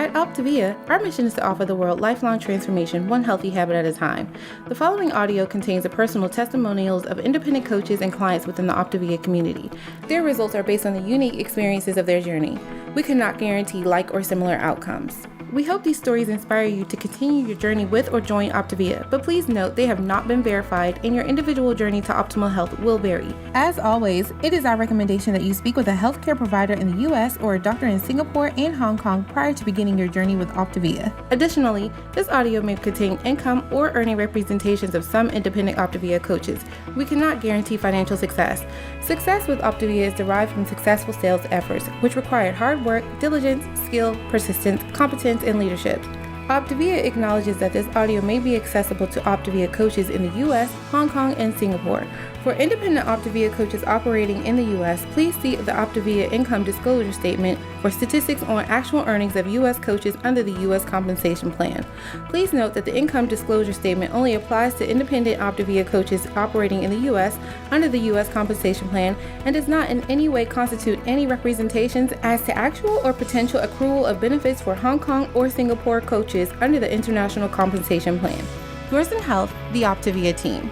At Optavia, our mission is to offer the world lifelong transformation, one healthy habit at a time. The following audio contains the personal testimonials of independent coaches and clients within the Optavia community. Their results are based on the unique experiences of their journey. We cannot guarantee like or similar outcomes. We hope these stories inspire you to continue your journey with or join Optavia, but please note they have not been verified and your individual journey to optimal health will vary. As always, it is our recommendation that you speak with a healthcare provider in the U.S. or a doctor in Singapore and Hong Kong prior to beginning your journey with Optavia. Additionally, this audio may contain income or earning representations of some independent Optavia coaches. We cannot guarantee financial success. Success with Optavia is derived from successful sales efforts, which require hard work, diligence, skill, persistence, competence, and leadership. Optavia acknowledges that this audio may be accessible to Optavia coaches in the U.S., Hong Kong, and Singapore. For independent Optavia coaches operating in the U.S., please see the Optavia Income Disclosure Statement for statistics on actual earnings of U.S. coaches under the U.S. Compensation Plan. Please note that the Income Disclosure Statement only applies to independent Optavia coaches operating in the U.S. under the U.S. Compensation Plan and does not in any way constitute any representations as to actual or potential accrual of benefits for Hong Kong or Singapore coaches under the International Compensation Plan. Yours in Health, the Optavia team.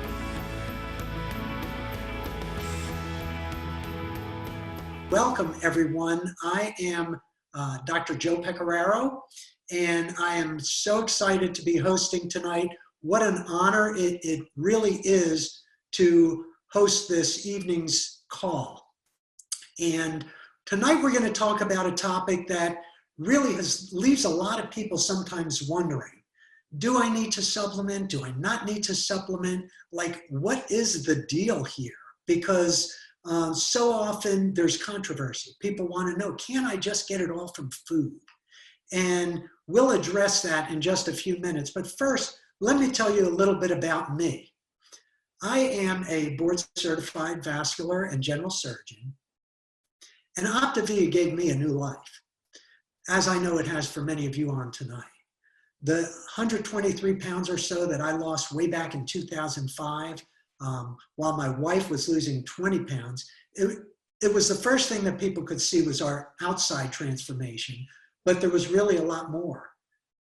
Welcome, everyone. I am Dr. Joe Pecoraro, and I am so excited to be hosting tonight. What an honor it really is to host this evening's call. And tonight we're going to talk about a topic that really leaves a lot of people sometimes wondering, do I need to supplement? Do I not need to supplement? Like, what is the deal here? Because so often there's controversy. People want to know, can I just get it all from food? And we'll address that in just a few minutes. But first, let me tell you a little bit about me. I am a board-certified vascular and general surgeon, and Optavia gave me a new life, as I know it has for many of you on tonight. The 123 pounds or so that I lost way back in 2005, while my wife was losing 20 pounds, it was the first thing that people could see was our outside transformation, but there was really a lot more,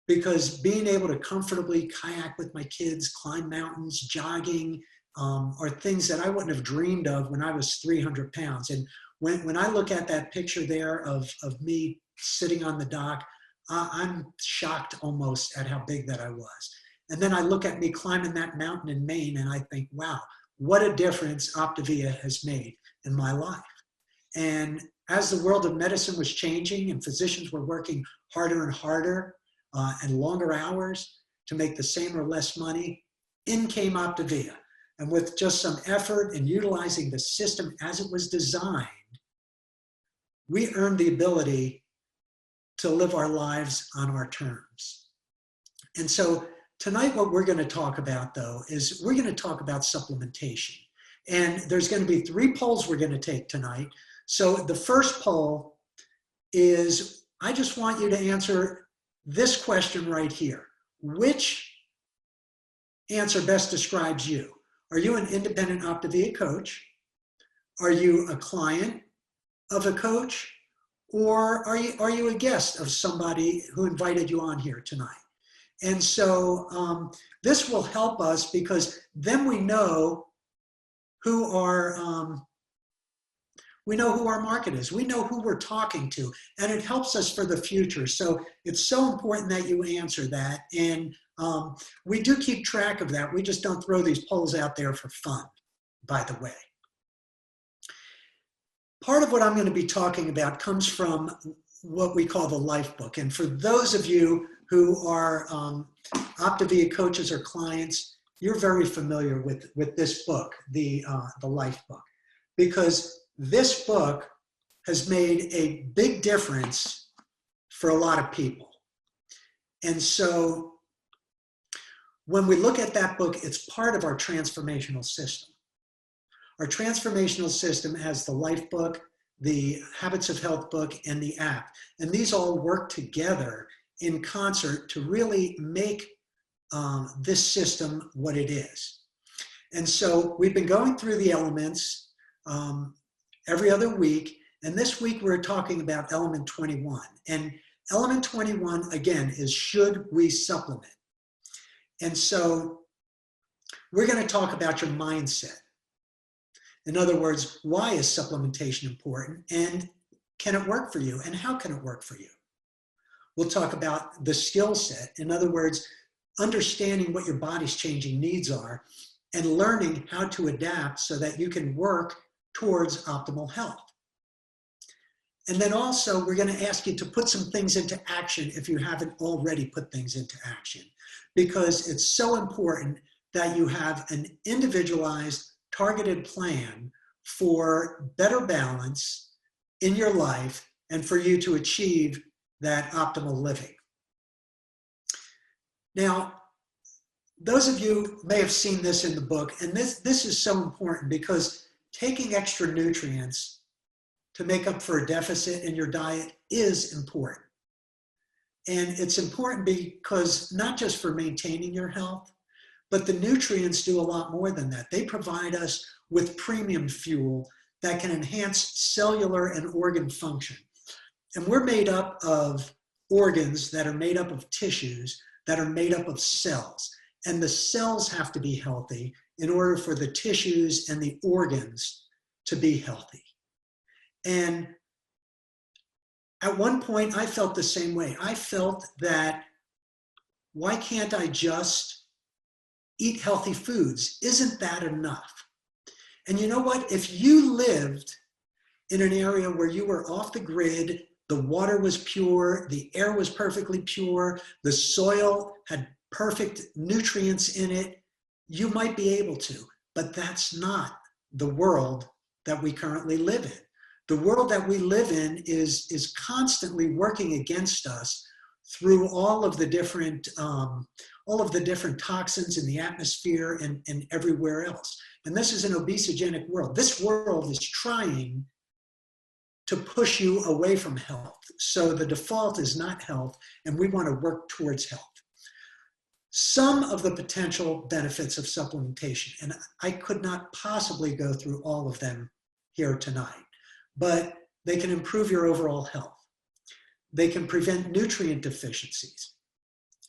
because being able to comfortably kayak with my kids, climb mountains, jogging, are things that I wouldn't have dreamed of when I was 300 pounds. And when I look at that picture there of me sitting on the dock, I'm shocked almost at how big that I was. And then I look at me climbing that mountain in Maine and I think, wow, what a difference Optavia has made in my life. And as the world of medicine was changing and physicians were working harder and harder and longer hours to make the same or less money, in came Optavia. And with just some effort and utilizing the system as it was designed, we earned the ability to live our lives on our terms. And so tonight, what we're going to talk about, though, is we're going to talk about supplementation. And there's going to be 3 polls we're going to take tonight. So the first poll is, I just want you to answer this question right here. Which answer best describes you? Are you an independent Optavia coach? Are you a client of a coach? Or are you a guest of somebody who invited you on here tonight? And so this will help us, because then we know who our market is. We know who we're talking to, and it helps us for the future. So it's so important that you answer that. And we do keep track of that. We just don't throw these polls out there for fun, by the way. Part of what I'm going to be talking about comes from what we call the Life Book. And for those of you who are Optavia coaches or clients, you're very familiar with this book, the Life Book, because this book has made a big difference for a lot of people. And so when we look at that book, it's part of our transformational system. Our transformational system has the Life Book, the Habits of Health book, and the app. And these all work together in concert to really make this system what it is. And so we've been going through the elements every other week, and this week we're talking about element 21. And Element 21, again, is should we supplement? And so we're going to talk about your mindset. In other words, why is supplementation important, and can it work for you, and how can it work for you? We'll talk about the skill set. In other words, understanding what your body's changing needs are and learning how to adapt so that you can work towards optimal health. And then also, we're going to ask you to put some things into action if you haven't already put things into action, because it's so important that you have an individualized, targeted plan for better balance in your life and for you to achieve that optimal living. Now, those of you may have seen this in the book, and this is so important because taking extra nutrients to make up for a deficit in your diet is important. And it's important because not just for maintaining your health, but the nutrients do a lot more than that. They provide us with premium fuel that can enhance cellular and organ function. And we're made up of organs that are made up of tissues that are made up of cells. And the cells have to be healthy in order for the tissues and the organs to be healthy. And at one point, I felt the same way. I felt that, why can't I just eat healthy foods? Isn't that enough? And you know what? If you lived in an area where you were off the grid, the water was pure, the air was perfectly pure, the soil had perfect nutrients in it, you might be able to. But that's not the world that we currently live in. The world that we live in is constantly working against us through all of the different toxins in the atmosphere and everywhere else. And this is an obesogenic world. This world is trying to push you away from health. So the default is not health, and we want to work towards health. Some of the potential benefits of supplementation, and I could not possibly go through all of them here tonight, but they can improve your overall health. They can prevent nutrient deficiencies.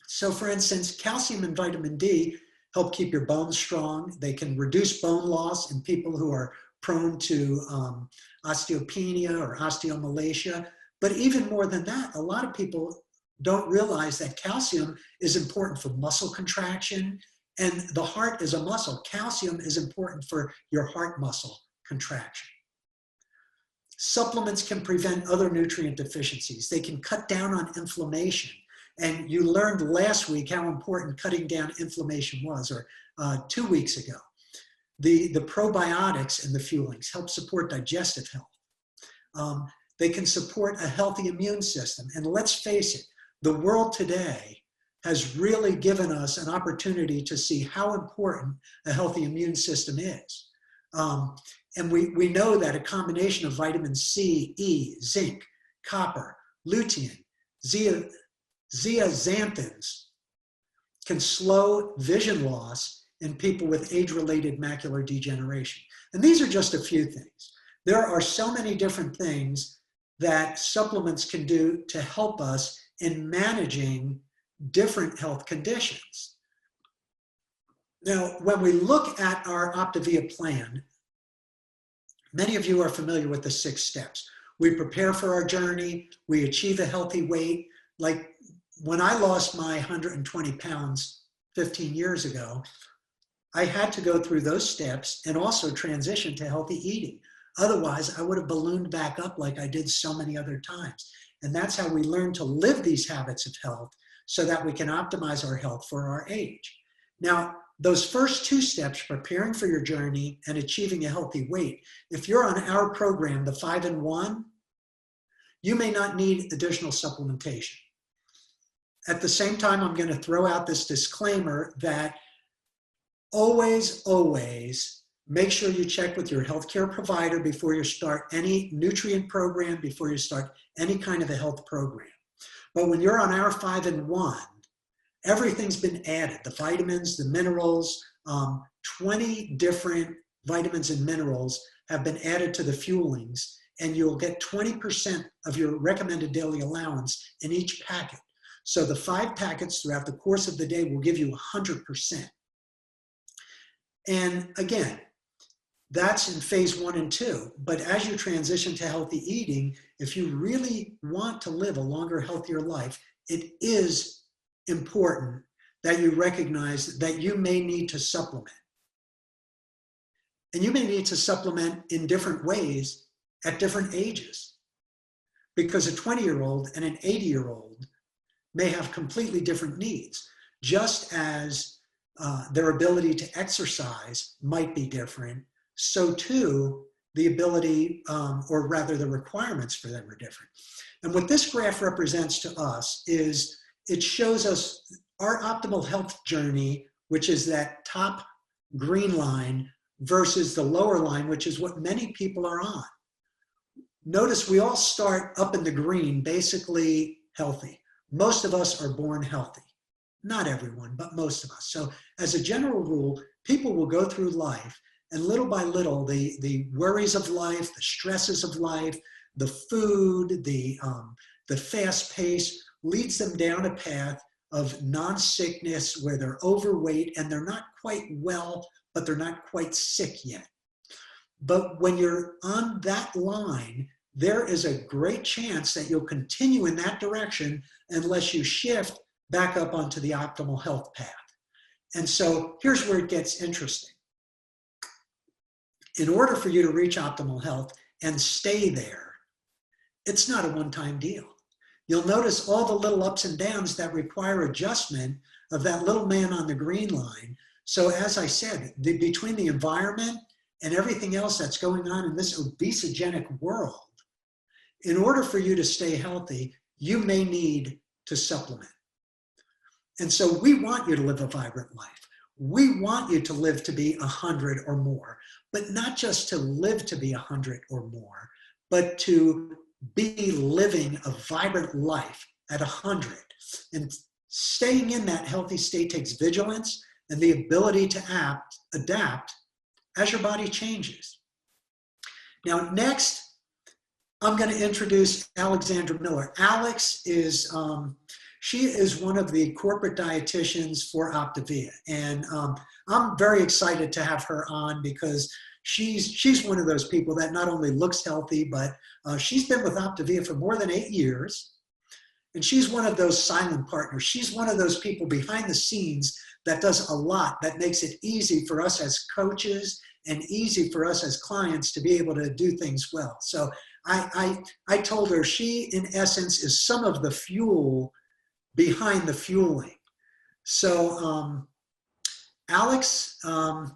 So for instance, calcium and vitamin D help keep your bones strong. They can reduce bone loss in people who are prone to osteopenia or osteomalacia. But even more than that, a lot of people don't realize that calcium is important for muscle contraction, and the heart is a muscle. Calcium is important for your heart muscle contraction. Supplements can prevent other nutrient deficiencies. They can cut down on inflammation. And you learned last week how important cutting down inflammation was, or 2 weeks ago. The probiotics in the fuelings help support digestive health. They can support a healthy immune system. And let's face it, the world today has really given us an opportunity to see how important a healthy immune system is. And we know that a combination of vitamin C, E, zinc, copper, lutein, zeaxanthins can slow vision loss in people with age-related macular degeneration. And these are just a few things. There are so many different things that supplements can do to help us in managing different health conditions. Now, when we look at our Optavia plan, many of you are familiar with the 6 steps. We prepare for our journey, we achieve a healthy weight. Like when I lost my 120 pounds 15 years ago, I had to go through those steps and also transition to healthy eating. Otherwise, I would have ballooned back up like I did so many other times. And that's how we learn to live these habits of health so that we can optimize our health for our age. Now, those first 2 steps, preparing for your journey and achieving a healthy weight, if you're on our program, the 5-in-1, you may not need additional supplementation. At the same time, I'm going to throw out this disclaimer that always make sure you check with your healthcare provider before you start any nutrient program, before you start any kind of a health program. But when you're on our 5-in-1, everything's been added, the vitamins, the minerals, 20 different vitamins and minerals have been added to the fuelings, and you'll get 20% of your recommended daily allowance in each packet. So the 5 packets throughout the course of the day will give you 100%. And again, that's in phase 1 and 2. But as you transition to healthy eating, if you really want to live a longer, healthier life, it is important that you recognize that you may need to supplement. And you may need to supplement in different ways at different ages, because a 20-year-old and an 80-year-old may have completely different needs, just as their ability to exercise might be different. So too, the ability, or rather the requirements for them are different. And what this graph represents to us is it shows us our optimal health journey, which is that top green line, versus the lower line, which is what many people are on. Notice we all start up in the green, basically healthy. Most of us are born healthy. Not everyone, but most of us. So as a general rule, people will go through life, and little by little, the worries of life, the stresses of life, the food, the fast pace leads them down a path of non-sickness where they're overweight and they're not quite well, but they're not quite sick yet. But when you're on that line, there is a great chance that you'll continue in that direction unless you shift back up onto the optimal health path. And so here's where it gets interesting. In order for you to reach optimal health and stay there, it's not a one-time deal. You'll notice all the little ups and downs that require adjustment of that little man on the green line. So as I said, between the environment and everything else that's going on in this obesogenic world, in order for you to stay healthy, you may need to supplement. And so we want you to live a vibrant life. We want you to live to be 100 or more, but not just to live to be 100 or more, but to be living a vibrant life at 100. And staying in that healthy state takes vigilance and the ability to adapt as your body changes. Now, next, I'm going to introduce Alexandra Miller. Alex is, she is one of the corporate dietitians for Optavia. And I'm very excited to have her on because she's one of those people that not only looks healthy, but she's been with Optavia for more than 8 years. And she's one of those silent partners. She's one of those people behind the scenes that does a lot that makes it easy for us as coaches and easy for us as clients to be able to do things well. So I told her she, in essence, is some of the fuel behind the fueling. So Alex, I'll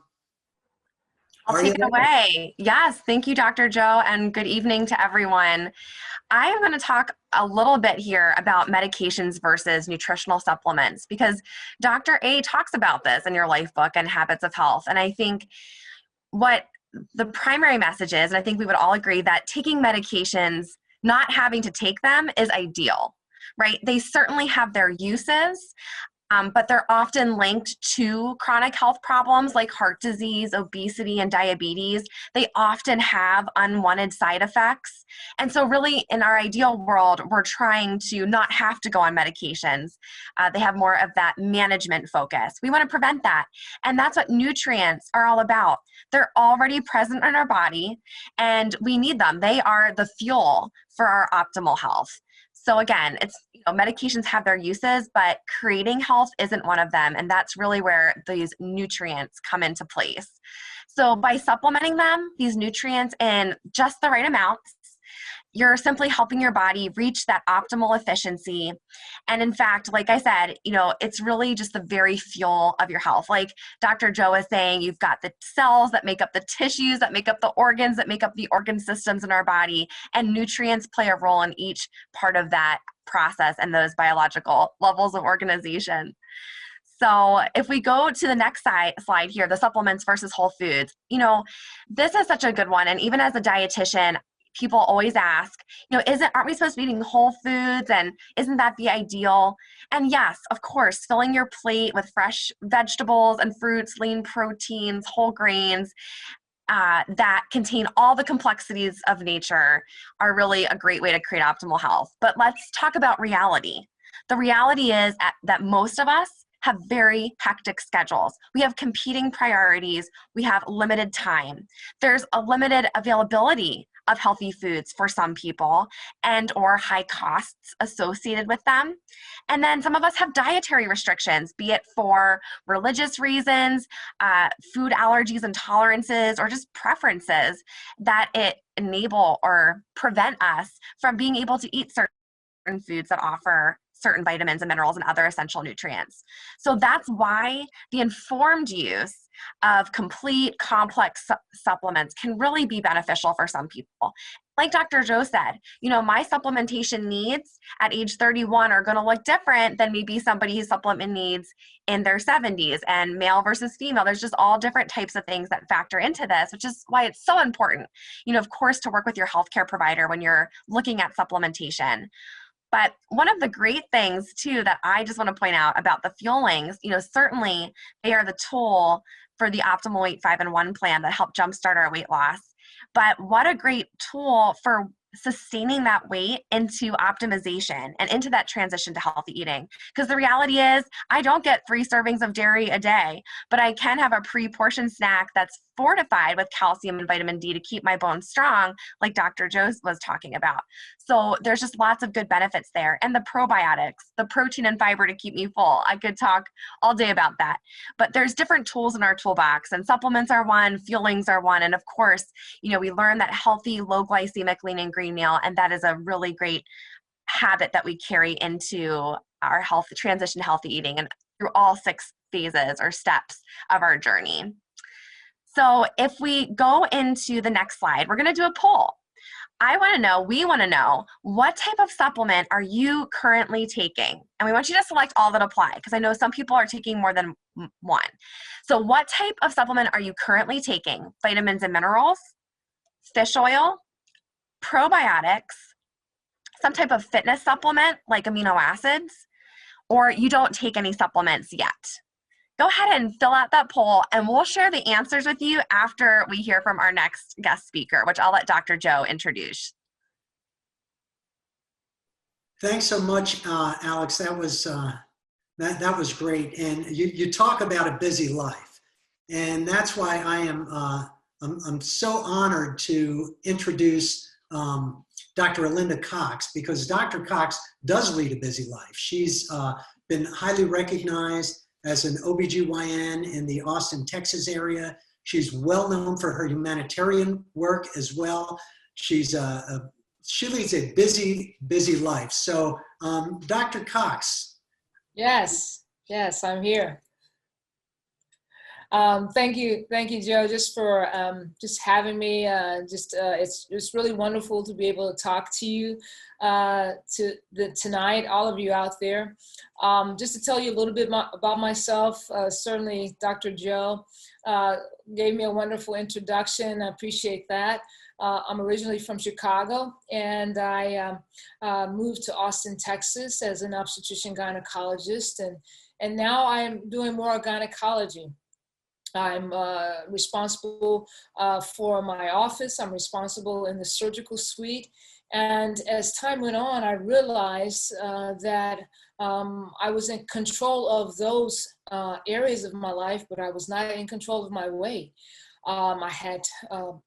take it away. Yes, thank you, Dr. Joe, and good evening to everyone. I am going to talk a little bit here about medications versus nutritional supplements because Dr. A talks about this in your life book and Habits of Health. And I think what the primary message is, and I think we would all agree that taking medications, not having to take them, is ideal, right? They certainly have their uses. But they're often linked to chronic health problems like heart disease, obesity, and diabetes. They often have unwanted side effects. And so really in our ideal world, we're trying to not have to go on medications. They have more of that management focus. We want to prevent that. And that's what nutrients are all about. They're already present in our body and we need them. They are the fuel for our optimal health. So again, it's, medications have their uses, but creating health isn't one of them. And that's really where these nutrients come into place. So by supplementing them, these nutrients in just the right amounts, you're simply helping your body reach that optimal efficiency. And in fact, like I said, it's really just the very fuel of your health. Like Dr. Joe is saying, you've got the cells that make up the tissues, that make up the organs, that make up the organ systems in our body, and nutrients play a role in each part of that process and those biological levels of organization. So if we go to the next slide here, the supplements versus whole foods, this is such a good one. And even as a dietitian, people always ask, aren't we supposed to be eating whole foods, and isn't that the ideal? And yes, of course, filling your plate with fresh vegetables and fruits, lean proteins, whole grains, that contain all the complexities of nature are really a great way to create optimal health. But let's talk about reality. The reality is that most of us have very hectic schedules. We have competing priorities. We have limited time. There's a limited availability of healthy foods for some people and or high costs associated with them. And then some of us have dietary restrictions, be it for religious reasons, food allergies and tolerances, or just preferences that it enable or prevent us from being able to eat certain foods that offer certain vitamins and minerals and other essential nutrients. So that's why the informed use of complete complex supplements can really be beneficial for some people. Like Dr. Joe said, my supplementation needs at age 31 are going to look different than maybe somebody's supplement needs in their 70s, and male versus female. There's just all different types of things that factor into this, which is why it's so important, of course, to work with your healthcare provider when you're looking at supplementation. But one of the great things, too, that I just want to point out about the fuelings, certainly they are the tool for the Optimal Weight 5-in-1 plan that help jumpstart our weight loss. But what a great tool for sustaining that weight into optimization and into that transition to healthy eating. Because the reality is, I don't get 3 servings of dairy a day, but I can have a pre-portioned snack that's fortified with calcium and vitamin D to keep my bones strong, like Dr. Joe was talking about. So there's just lots of good benefits there. And the probiotics, the protein and fiber to keep me full. I could talk all day about that. But there's different tools in our toolbox, and supplements are one, fuelings are one. And of course, we learn that healthy, low glycemic, lean and green meal, and that is a really great habit that we carry into our health transition to healthy eating and through all 6 phases or steps of our journey. So if we go into the next slide, we're going to do a poll. We want to know, what type of supplement are you currently taking? And we want you to select all that apply, because I know some people are taking more than one. So what type of supplement are you currently taking? Vitamins and minerals, fish oil, probiotics, some type of fitness supplement like amino acids, or you don't take any supplements yet? Go ahead and fill out that poll, and we'll share the answers with you after we hear from our next guest speaker, which I'll let Dr. Joe introduce. Thanks so much, Alex. That was great. And you talk about a busy life, and that's why I'm so honored to introduce Dr. Alinda Cox, because Dr. Cox does lead a busy life. She's been highly recognized as an OBGYN in the Austin, Texas area. She's well known for her humanitarian work as well. She leads a busy, busy life. So Dr. Cox. Yes, I'm here. Thank you, Joe, just for just having me. It's really wonderful to be able to talk to you tonight, all of you out there. Just to tell you a little bit about myself, certainly Dr. Joe gave me a wonderful introduction. I appreciate that. I'm originally from Chicago, and I moved to Austin, Texas as an obstetrician gynecologist, and now I'm doing more gynecology. I'm responsible for my office. I'm responsible in the surgical suite. And as time went on, I realized that I was in control of those areas of my life, but I was not in control of my weight. I had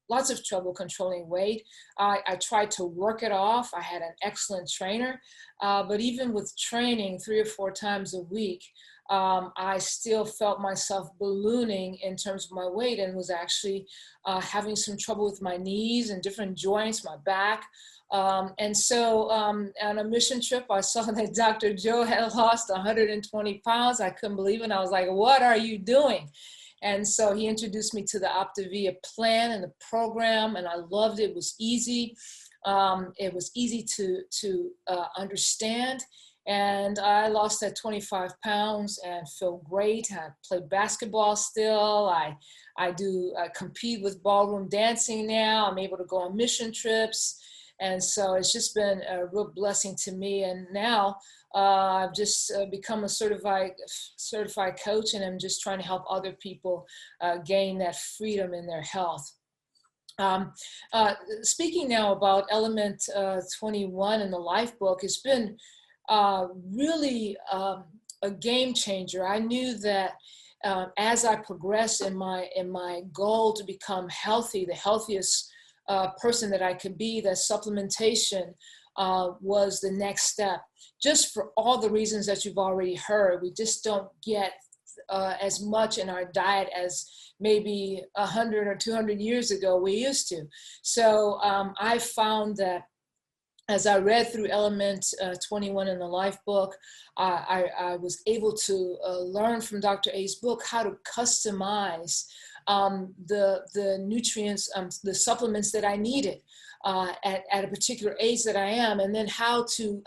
lots of trouble controlling weight. I tried to work it off. I had an excellent trainer, but even with training 3 or 4 times a week, I still felt myself ballooning in terms of my weight, and was actually having some trouble with my knees and different joints, my back. And so on a mission trip, I saw that Dr. Joe had lost 120 pounds. I couldn't believe it. And I was like, what are you doing? And so he introduced me to the Optavia plan and the program, and I loved it. It was easy. It was easy to understand. And I lost that 25 pounds and feel great. I play basketball still. I compete with ballroom dancing now. I'm able to go on mission trips. And so it's just been a real blessing to me. And now I've just become a certified coach, and I'm just trying to help other people gain that freedom in their health. Um, Speaking now about element 21 in the Life book, it's been really a game changer. I knew that as I progressed in my goal to become healthy, the healthiest person that I could be, that supplementation was the next step. Just for all the reasons that you've already heard, we just don't get as much in our diet as maybe 100 or 200 years ago we used to. So I found that as I read through element 21 in the Life book, I was able to learn from Dr. A's book how to customize the nutrients, the supplements that I needed at a particular age that I am, and then how to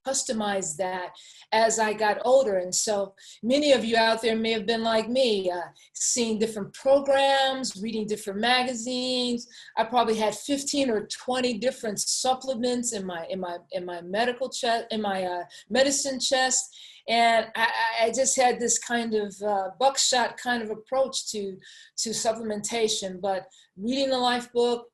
customize that as I got older. And so many of you out there may have been like me, seeing different programs, reading different magazines. I probably had 15 or 20 different supplements in my medical chest, in my medicine chest. And I just had this kind of buckshot kind of approach to supplementation. But reading the Life book,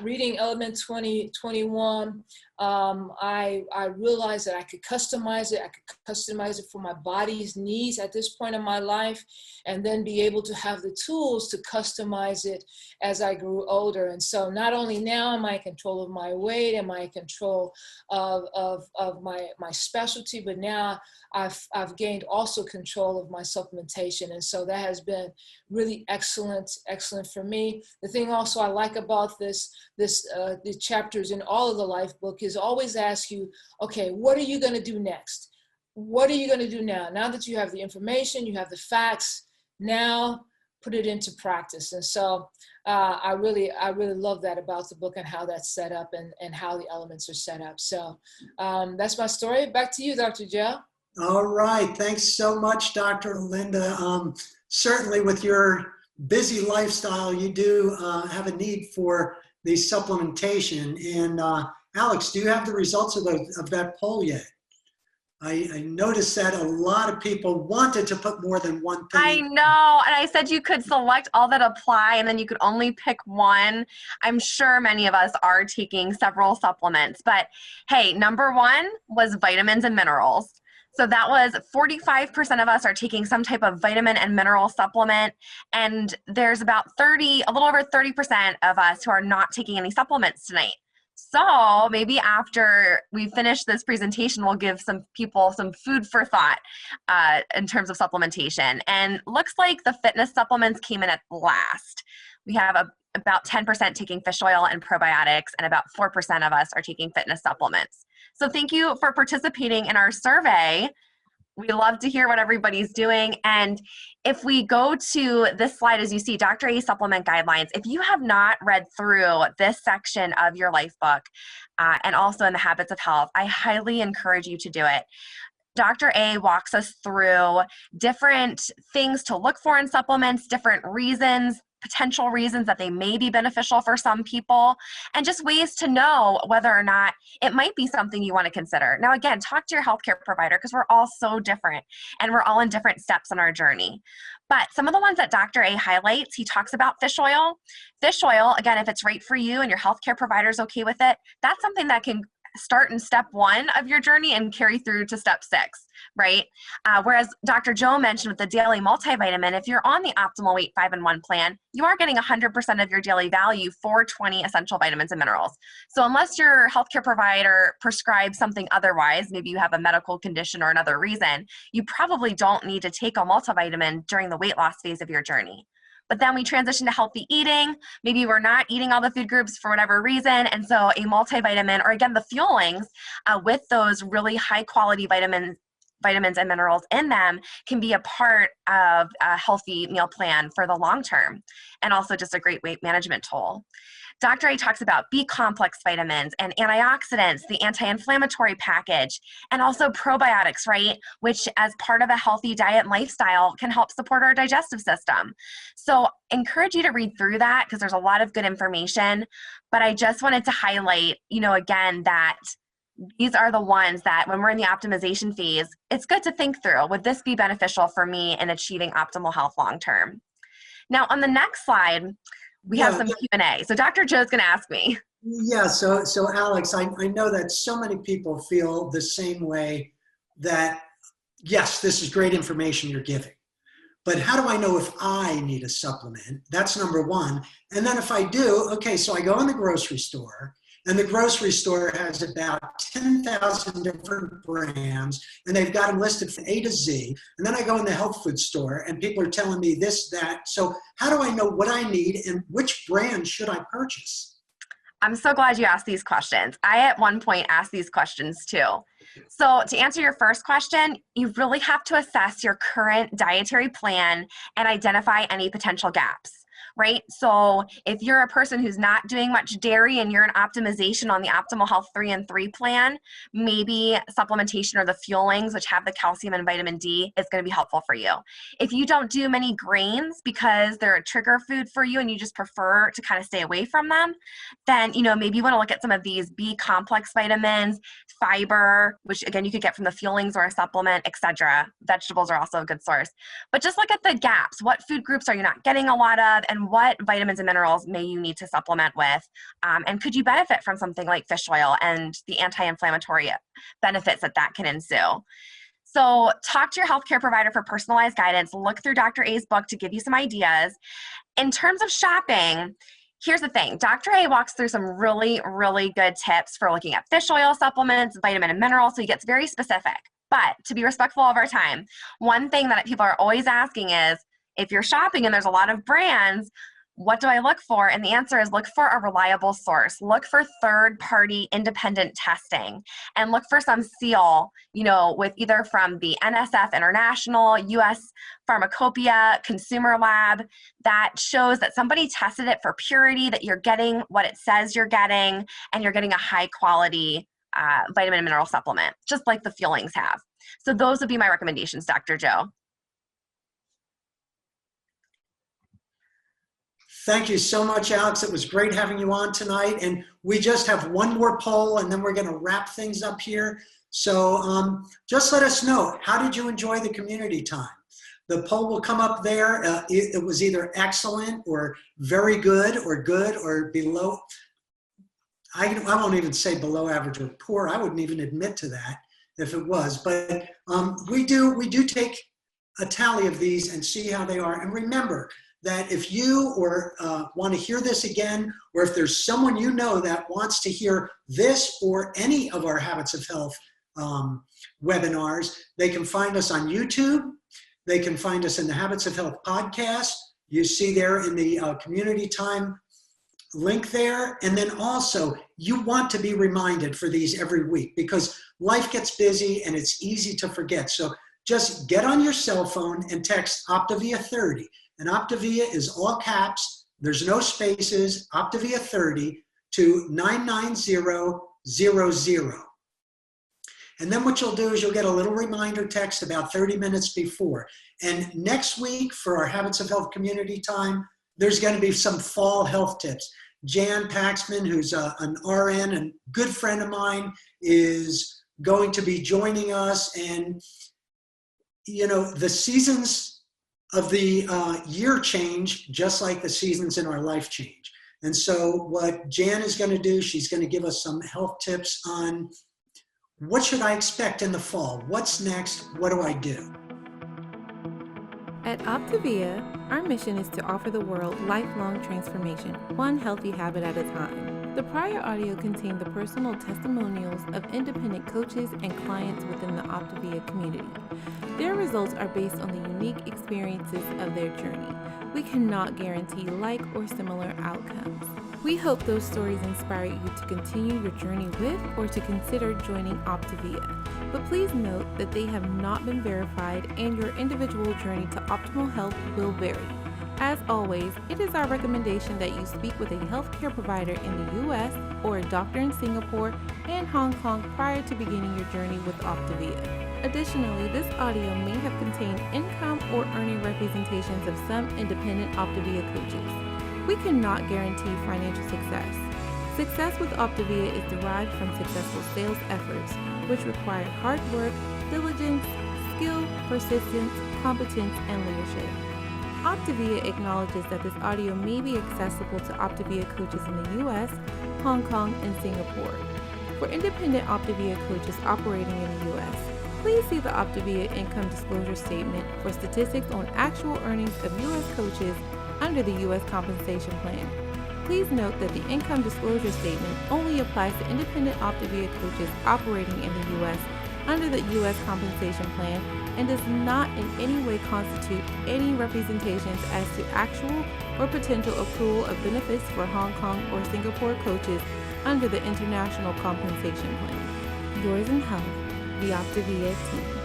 reading element 21, I realized that I could customize it. I could customize it for my body's needs at this point in my life, and then be able to have the tools to customize it as I grew older. And so not only now am I in control of my weight, am I in control of my specialty, but now I've gained also control of my supplementation. And so that has been really excellent for me. The thing also I like about the chapters in all of the Life book is always ask you, okay, what are you going to do next? What are you going to do now? Now that you have the information, you have the facts, now put it into practice. And so I really love that about the book and how that's set up and how the elements are set up. So that's my story. Back to you, Dr. Joe. All right. Thanks so much, Dr. Linda. Certainly with your busy lifestyle, you do have a need for the supplementation. And Alex, do you have the results of that poll yet? I noticed that a lot of people wanted to put more than one thing. I know, and I said you could select all that apply and then you could only pick one. I'm sure many of us are taking several supplements, but hey, number one was vitamins and minerals. So that was 45% of us are taking some type of vitamin and mineral supplement. And there's about a little over 30% of us who are not taking any supplements tonight. So maybe after we finish this presentation, we'll give some people some food for thought in terms of supplementation. And looks like the fitness supplements came in at last. We have about 10% taking fish oil and probiotics, and about 4% of us are taking fitness supplements. So thank you for participating in our survey. We love to hear what everybody's doing. And if we go to this slide, as you see, Dr. A supplement guidelines, if you have not read through this section of your Life book and also in the Habits of Health, I highly encourage you to do it. Dr. A walks us through different things to look for in supplements, different reasons, potential reasons that they may be beneficial for some people, and just ways to know whether or not it might be something you want to consider. Now, again, talk to your healthcare provider because we're all so different and we're all in different steps on our journey. But some of the ones that Dr. A highlights, he talks about fish oil. Fish oil, again, if it's right for you and your healthcare provider is okay with it, that's something that can start in step 1 of your journey and carry through to step 6, right? Whereas Dr. Joe mentioned with the daily multivitamin, if you're on the Optimal Weight 5-in-1 plan, you are getting 100% of your daily value for 20 essential vitamins and minerals. So unless your healthcare provider prescribes something otherwise, maybe you have a medical condition or another reason, you probably don't need to take a multivitamin during the weight loss phase of your journey. But then we transition to healthy eating. Maybe we're not eating all the food groups for whatever reason. And so a multivitamin, or again, the fuelings with those really high quality vitamins and minerals in them can be a part of a healthy meal plan for the long term, and also just a great weight management tool. Dr. A talks about B-complex vitamins and antioxidants, the anti-inflammatory package, and also probiotics, right? Which as part of a healthy diet and lifestyle can help support our digestive system. So encourage you to read through that because there's a lot of good information. But I just wanted to highlight, again, that these are the ones that when we're in the optimization phase, it's good to think through, would this be beneficial for me in achieving optimal health long term? Now on the next slide, We have Yeah, some Q&A. So Dr. Joe's going to ask me. yeah. So Alex, I know that so many people feel the same way that, yes, this is great information you're giving. But how do I know if I need a supplement? That's number one. And then if I do, okay, so I go in the grocery store, and the grocery store has about 10,000 different brands, and they've got them listed from A to Z. And then I go in the health food store, and people are telling me this, that. So how do I know what I need and which brand should I purchase? I'm so glad you asked these questions. I at one point asked these questions too. So to answer your first question, you really have to assess your current dietary plan and identify any potential gaps, right? So if you're a person who's not doing much dairy and you're in optimization on the Optimal Health 3 and 3 plan, maybe supplementation or the fuelings, which have the calcium and vitamin D, is going to be helpful for you. If you don't do many grains because they're a trigger food for you and you just prefer to kind of stay away from them, then maybe you want to look at some of these B complex vitamins, fiber, which again you could get from the fuelings or a supplement, etc. Vegetables are also a good source. But just look at the gaps. What food groups are you not getting a lot of, and what vitamins and minerals may you need to supplement with? And could you benefit from something like fish oil and the anti-inflammatory benefits that can ensue? So talk to your healthcare provider for personalized guidance. Look through Dr. A's book to give you some ideas. In terms of shopping, here's the thing. Dr. A walks through some really, really good tips for looking at fish oil supplements, vitamin and minerals, so he gets very specific. But to be respectful of our time, one thing that people are always asking is, if you're shopping and there's a lot of brands, what do I look for? And the answer is look for a reliable source. Look for third-party independent testing and look for some seal, with either from the NSF International, US Pharmacopoeia, Consumer Lab, that shows that somebody tested it for purity, that you're getting what it says you're getting, and you're getting a high quality vitamin and mineral supplement, just like the fuelings have. So those would be my recommendations, Dr. Joe. Thank you so much, Alex. It was great having you on tonight. And we just have one more poll, and then we're going to wrap things up here. So just let us know, how did you enjoy the community time? The poll will come up there. It was either excellent or very good or below. I won't even say below average or poor. I wouldn't even admit to that if it was. But we do take a tally of these and see how they are. And remember, that if you want to hear this again, or if there's someone that wants to hear this or any of our Habits of Health webinars, they can find us on YouTube. They can find us in the Habits of Health podcast. You see there in the community time link there. And then also, you want to be reminded for these every week because life gets busy and it's easy to forget. So just get on your cell phone and text Optavia 30. And Optavia is all caps. There's no spaces. Optavia 30 to 99000. And then what you'll do is you'll get a little reminder text about 30 minutes before. And next week for our Habits of Health community time, there's going to be some fall health tips. Jan Paxman, who's an RN and good friend of mine, is going to be joining us. And, the seasons of the year change, just like the seasons in our life change. And so what Jan is going to do, she's going to give us some health tips on what should I expect in the fall? What's next? What do I do? At Optavia, our mission is to offer the world lifelong transformation, one healthy habit at a time. The prior audio contained the personal testimonials of independent coaches and clients within the Optavia community. Their results are based on the unique experiences of their journey. We cannot guarantee like or similar outcomes. We hope those stories inspire you to continue your journey with or to consider joining Optavia. But please note that they have not been verified and your individual journey to optimal health will vary. As always, it is our recommendation that you speak with a healthcare provider in the U.S. or a doctor in Singapore and Hong Kong prior to beginning your journey with Optavia. Additionally, this audio may have contained income or earning representations of some independent Optavia coaches. We cannot guarantee financial success. Success with Optavia is derived from successful sales efforts, which require hard work, diligence, skill, persistence, competence, and leadership. Optavia acknowledges that this audio may be accessible to Optavia coaches in the U.S., Hong Kong, and Singapore. For independent Optavia coaches operating in the U.S., please see the Optavia Income Disclosure Statement for statistics on actual earnings of U.S. coaches under the U.S. Compensation Plan. Please note that the Income Disclosure Statement only applies to independent Optavia coaches operating in the U.S. under the U.S. Compensation Plan and does not in any way constitute any representations as to actual or potential accrual of benefits for Hong Kong or Singapore coaches under the International Compensation Plan. Yours in health, the Optavia team.